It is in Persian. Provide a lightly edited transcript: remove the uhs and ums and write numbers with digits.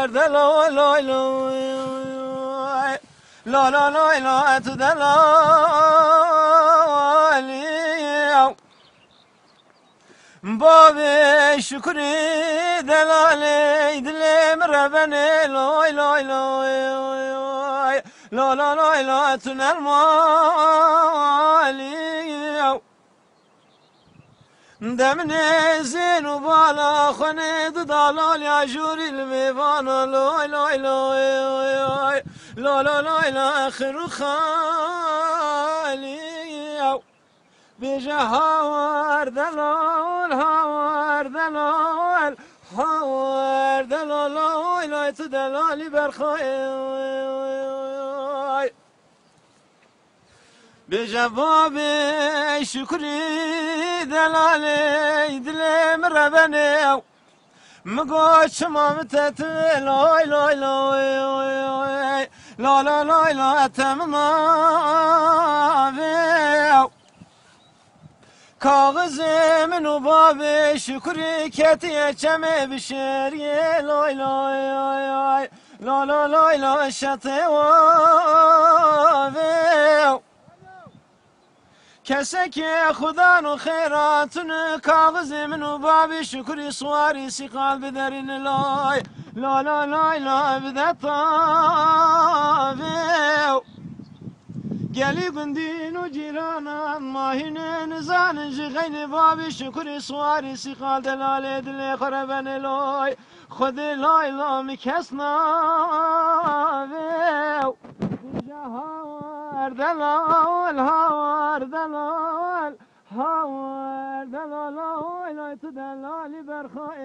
دلال لا لا لا لا تدلالی باب شکری دلالی دلم ربنه لای لای لای لا لا لا لا تنال مالی دمن زين وبالا خند دلال يا جوري الميوان لوي لوي لوي لا لا لا لا آخر خالي بيجا هاور دلال هاور دلال هاور دلال لوي لوي تدلالي برخاي بجواب شکری دلالی دلم ربنه مگو چمامتت لای لای لای لا لا لا لا تمام کاغذ منو باب شکری کتی چمه بشریه لای لای لا لا لا لا شته و کسی که خدا نو خیراتون کاغذ منو باب شکری سواری سی قلب درین لای لا لا لا لا بده طاوه گلی گندین و جیرانان ماهین نزان جغین باب شکری سواری سی قلب دلال دل خربن لای خود لای لا مکس ناوه هاور دلال هاور دلال هاور دلال لا تو دلالی برخواه